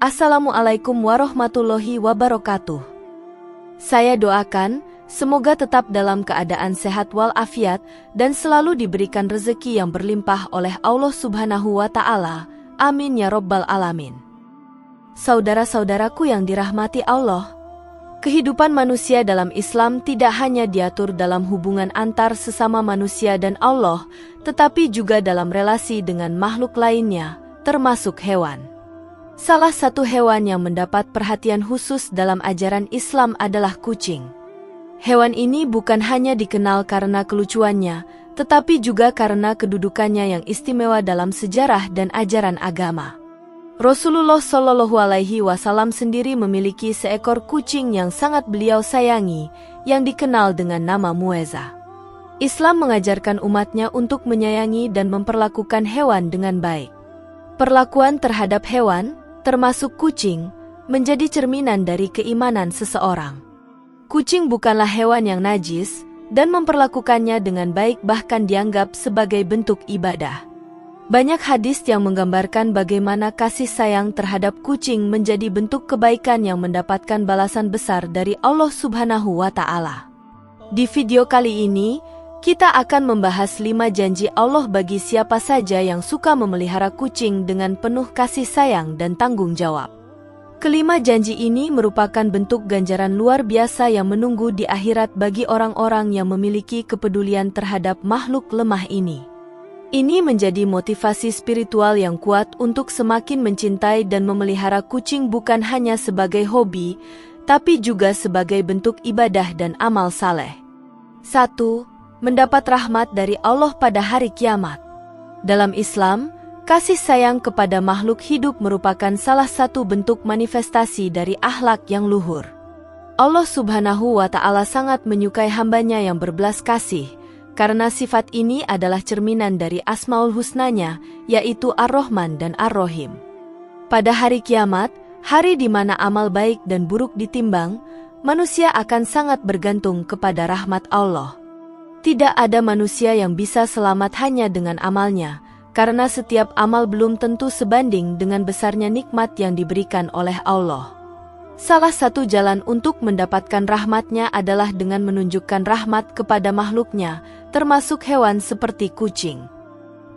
Assalamualaikum warahmatullahi wabarakatuh. Saya doakan, semoga tetap dalam keadaan sehat walafiat dan selalu diberikan rezeki yang berlimpah oleh Allah Subhanahu wa Ta'ala. Amin ya Rabbal Alamin. Saudara-saudaraku yang dirahmati Allah, kehidupan manusia dalam Islam tidak hanya diatur dalam hubungan antar sesama manusia dan Allah, tetapi juga dalam relasi dengan makhluk lainnya, termasuk hewan. Salah satu hewan yang mendapat perhatian khusus dalam ajaran Islam adalah kucing. Hewan ini bukan hanya dikenal karena kelucuannya, tetapi juga karena kedudukannya yang istimewa dalam sejarah dan ajaran agama. Rasulullah Shallallahu Alaihi Wasallam sendiri memiliki seekor kucing yang sangat beliau sayangi, yang dikenal dengan nama Mueza. Islam mengajarkan umatnya untuk menyayangi dan memperlakukan hewan dengan baik. Perlakuan terhadap hewan, termasuk kucing, menjadi cerminan dari keimanan seseorang. Kucing bukanlah hewan yang najis, dan memperlakukannya dengan baik bahkan dianggap sebagai bentuk ibadah. Banyak hadis yang menggambarkan bagaimana kasih sayang terhadap kucing menjadi bentuk kebaikan yang mendapatkan balasan besar dari Allah Subhanahu wa Ta'ala. Di video kali ini, kita akan membahas 5 janji Allah bagi siapa saja yang suka memelihara kucing dengan penuh kasih sayang dan tanggung jawab. Kelima janji ini merupakan bentuk ganjaran luar biasa yang menunggu di akhirat bagi orang-orang yang memiliki kepedulian terhadap makhluk lemah ini. Ini menjadi motivasi spiritual yang kuat untuk semakin mencintai dan memelihara kucing bukan hanya sebagai hobi, tapi juga sebagai bentuk ibadah dan amal saleh. 1. Mendapat rahmat dari Allah pada hari kiamat. Dalam Islam, kasih sayang kepada makhluk hidup merupakan salah satu bentuk manifestasi dari akhlak yang luhur. Allah Subhanahu wa Ta'ala sangat menyukai hambanya yang berbelas kasih, karena sifat ini adalah cerminan dari Asmaul Husnanya, yaitu Ar-Rahman dan Ar-Rahim. Pada hari kiamat, hari di mana amal baik dan buruk ditimbang, manusia akan sangat bergantung kepada rahmat Allah. Tidak ada manusia yang bisa selamat hanya dengan amalnya, karena setiap amal belum tentu sebanding dengan besarnya nikmat yang diberikan oleh Allah. Salah satu jalan untuk mendapatkan rahmatnya adalah dengan menunjukkan rahmat kepada makhluknya, termasuk hewan seperti kucing.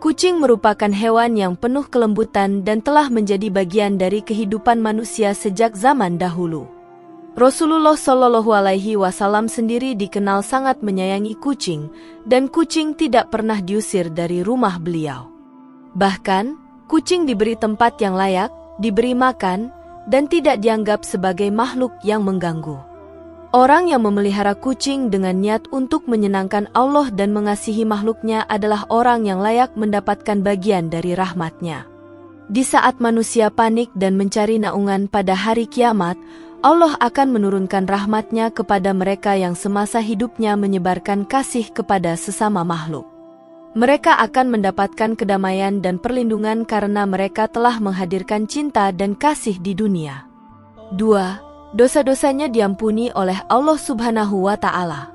Kucing merupakan hewan yang penuh kelembutan dan telah menjadi bagian dari kehidupan manusia sejak zaman dahulu. Rasulullah Shallallahu Alaihi Wasallam sendiri dikenal sangat menyayangi kucing, dan kucing tidak pernah diusir dari rumah beliau. Bahkan, kucing diberi tempat yang layak, diberi makan, dan tidak dianggap sebagai makhluk yang mengganggu. Orang yang memelihara kucing dengan niat untuk menyenangkan Allah dan mengasihi makhluknya adalah orang yang layak mendapatkan bagian dari rahmatnya. Di saat manusia panik dan mencari naungan pada hari kiamat, Allah akan menurunkan rahmatnya kepada mereka yang semasa hidupnya menyebarkan kasih kepada sesama makhluk. Mereka akan mendapatkan kedamaian dan perlindungan karena mereka telah menghadirkan cinta dan kasih di dunia. 2. Dosa-dosanya diampuni oleh Allah Subhanahu wa Ta'ala.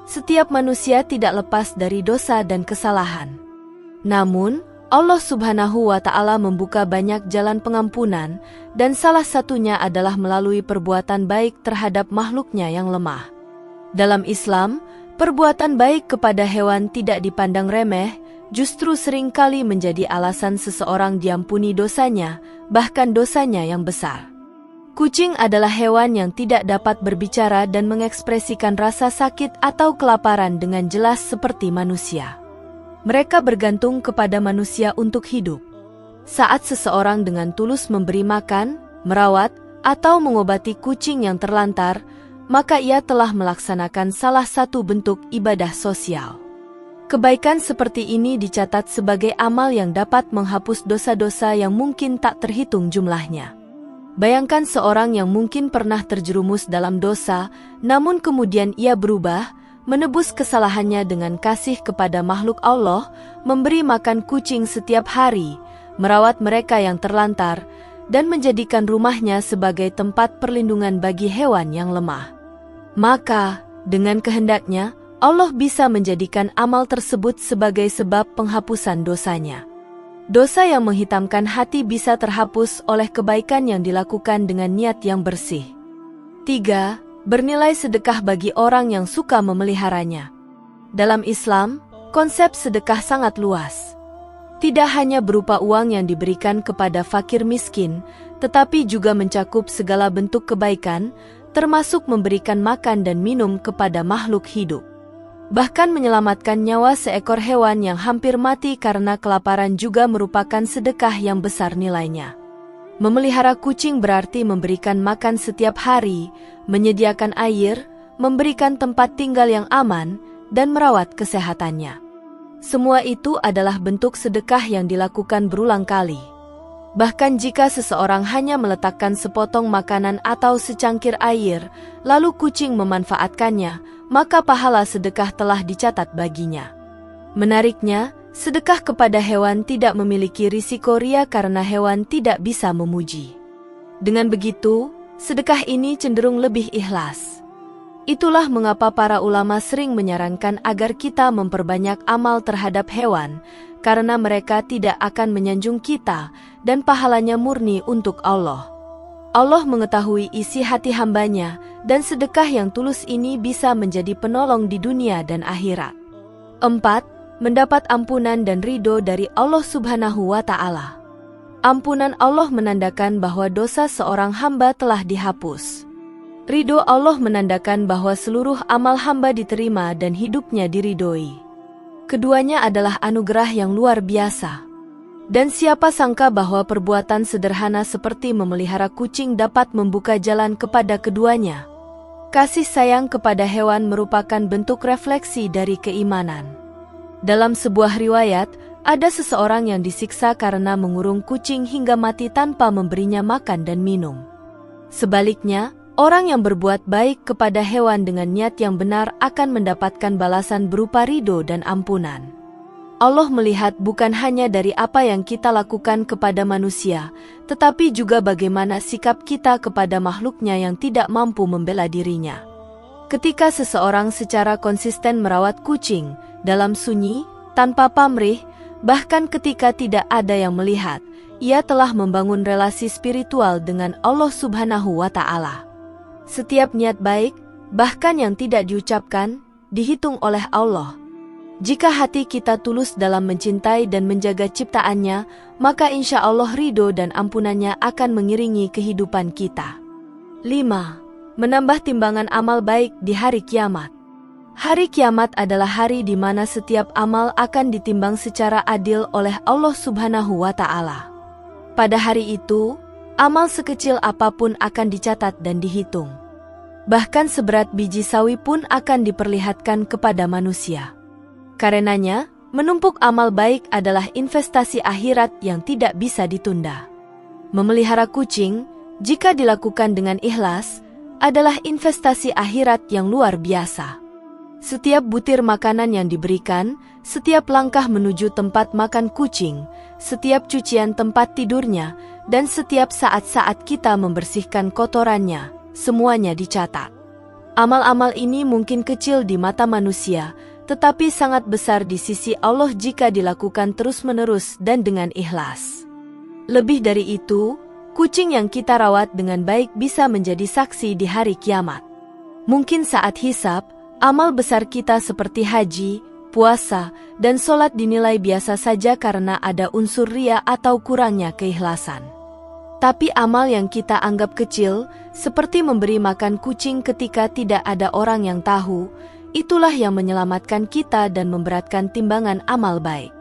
Setiap manusia tidak lepas dari dosa dan kesalahan. Namun, Allah Subhanahu wa Ta'ala membuka banyak jalan pengampunan, dan salah satunya adalah melalui perbuatan baik terhadap makhluknya yang lemah. Dalam Islam, perbuatan baik kepada hewan tidak dipandang remeh, justru seringkali menjadi alasan seseorang diampuni dosanya, bahkan dosanya yang besar. Kucing adalah hewan yang tidak dapat berbicara dan mengekspresikan rasa sakit atau kelaparan dengan jelas seperti manusia. Mereka bergantung kepada manusia untuk hidup. Saat seseorang dengan tulus memberi makan, merawat, atau mengobati kucing yang terlantar, maka ia telah melaksanakan salah satu bentuk ibadah sosial. Kebaikan seperti ini dicatat sebagai amal yang dapat menghapus dosa-dosa yang mungkin tak terhitung jumlahnya. Bayangkan seorang yang mungkin pernah terjerumus dalam dosa, namun kemudian ia berubah, menebus kesalahannya dengan kasih kepada makhluk Allah, memberi makan kucing setiap hari, merawat mereka yang terlantar, dan menjadikan rumahnya sebagai tempat perlindungan bagi hewan yang lemah. Maka, dengan kehendaknya, Allah bisa menjadikan amal tersebut sebagai sebab penghapusan dosanya. Dosa yang menghitamkan hati bisa terhapus oleh kebaikan yang dilakukan dengan niat yang bersih. 3. Bernilai sedekah bagi orang yang suka memeliharanya. Dalam Islam, konsep sedekah sangat luas. Tidak hanya berupa uang yang diberikan kepada fakir miskin, tetapi juga mencakup segala bentuk kebaikan, termasuk memberikan makan dan minum kepada makhluk hidup. Bahkan menyelamatkan nyawa seekor hewan yang hampir mati karena kelaparan juga merupakan sedekah yang besar nilainya. Memelihara kucing berarti memberikan makan setiap hari, menyediakan air, memberikan tempat tinggal yang aman, dan merawat kesehatannya. Semua itu adalah bentuk sedekah yang dilakukan berulang kali. Bahkan jika seseorang hanya meletakkan sepotong makanan atau secangkir air, lalu kucing memanfaatkannya, maka pahala sedekah telah dicatat baginya. Menariknya, sedekah kepada hewan tidak memiliki risiko ria karena hewan tidak bisa memuji. Dengan begitu, sedekah ini cenderung lebih ikhlas. Itulah mengapa para ulama sering menyarankan agar kita memperbanyak amal terhadap hewan, karena mereka tidak akan menyanjung kita, dan pahalanya murni untuk Allah. Allah mengetahui isi hati hambanya, dan sedekah yang tulus ini bisa menjadi penolong di dunia dan akhirat. 4. Mendapat ampunan dan ridho dari Allah Subhanahu wa Ta'ala. Ampunan Allah menandakan bahwa dosa seorang hamba telah dihapus. Ridho Allah menandakan bahwa seluruh amal hamba diterima dan hidupnya diridhoi. Keduanya adalah anugerah yang luar biasa. Dan siapa sangka bahwa perbuatan sederhana seperti memelihara kucing dapat membuka jalan kepada keduanya. Kasih sayang kepada hewan merupakan bentuk refleksi dari keimanan. Dalam sebuah riwayat, ada seseorang yang disiksa karena mengurung kucing hingga mati tanpa memberinya makan dan minum. Sebaliknya, orang yang berbuat baik kepada hewan dengan niat yang benar akan mendapatkan balasan berupa ridho dan ampunan. Allah melihat bukan hanya dari apa yang kita lakukan kepada manusia, tetapi juga bagaimana sikap kita kepada makhluknya yang tidak mampu membela dirinya. Ketika seseorang secara konsisten merawat kucing, dalam sunyi, tanpa pamrih, bahkan ketika tidak ada yang melihat, ia telah membangun relasi spiritual dengan Allah Subhanahu wa Ta'ala. Setiap niat baik, bahkan yang tidak diucapkan, dihitung oleh Allah. Jika hati kita tulus dalam mencintai dan menjaga ciptaannya, maka insya Allah ridho dan ampunannya akan mengiringi kehidupan kita. 5. Menambah timbangan amal baik di hari kiamat. Hari kiamat adalah hari di mana setiap amal akan ditimbang secara adil oleh Allah Subhanahu wa Ta'ala. Pada hari itu, amal sekecil apapun akan dicatat dan dihitung. Bahkan seberat biji sawi pun akan diperlihatkan kepada manusia. Karenanya, menumpuk amal baik adalah investasi akhirat yang tidak bisa ditunda. Memelihara kucing, jika dilakukan dengan ikhlas, adalah investasi akhirat yang luar biasa. Setiap butir makanan yang diberikan, setiap langkah menuju tempat makan kucing, setiap cucian tempat tidurnya, dan setiap saat-saat kita membersihkan kotorannya, semuanya dicatat. Amal-amal ini mungkin kecil di mata manusia, tetapi sangat besar di sisi Allah jika dilakukan terus-menerus dan dengan ikhlas. Lebih dari itu, kucing yang kita rawat dengan baik bisa menjadi saksi di hari kiamat. Mungkin saat hisab, amal besar kita seperti haji, puasa, dan sholat dinilai biasa saja karena ada unsur ria atau kurangnya keikhlasan. Tapi amal yang kita anggap kecil, seperti memberi makan kucing ketika tidak ada orang yang tahu, itulah yang menyelamatkan kita dan memberatkan timbangan amal baik.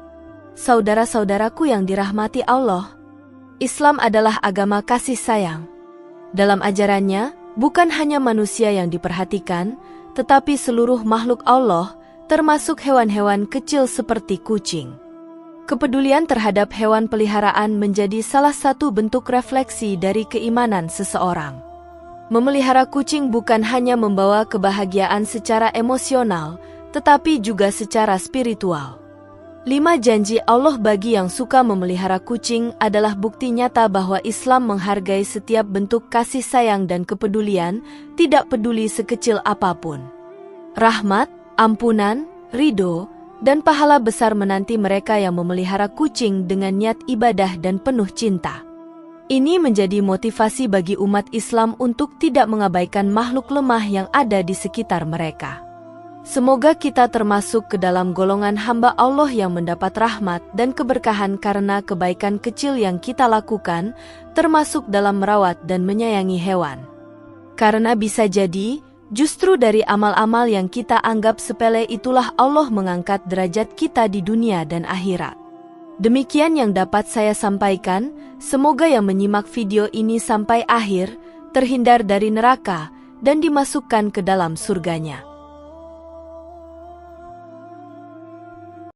Saudara-saudaraku yang dirahmati Allah, Islam adalah agama kasih sayang. Dalam ajarannya, bukan hanya manusia yang diperhatikan, tetapi seluruh makhluk Allah, termasuk hewan-hewan kecil seperti kucing. Kepedulian terhadap hewan peliharaan menjadi salah satu bentuk refleksi dari keimanan seseorang. Memelihara kucing bukan hanya membawa kebahagiaan secara emosional, tetapi juga secara spiritual. 5 janji Allah bagi yang suka memelihara kucing adalah bukti nyata bahwa Islam menghargai setiap bentuk kasih sayang dan kepedulian, tidak peduli sekecil apapun. Rahmat, ampunan, ridho, Dan pahala besar menanti mereka yang memelihara kucing dengan niat ibadah dan penuh cinta. Ini menjadi motivasi bagi umat Islam untuk tidak mengabaikan makhluk lemah yang ada di sekitar mereka. Semoga kita termasuk ke dalam golongan hamba Allah yang mendapat rahmat dan keberkahan karena kebaikan kecil yang kita lakukan, termasuk dalam merawat dan menyayangi hewan. Karena bisa jadi, justru dari amal-amal yang kita anggap sepele itulah Allah mengangkat derajat kita di dunia dan akhirat. Demikian yang dapat saya sampaikan, semoga yang menyimak video ini sampai akhir, terhindar dari neraka, dan dimasukkan ke dalam surganya.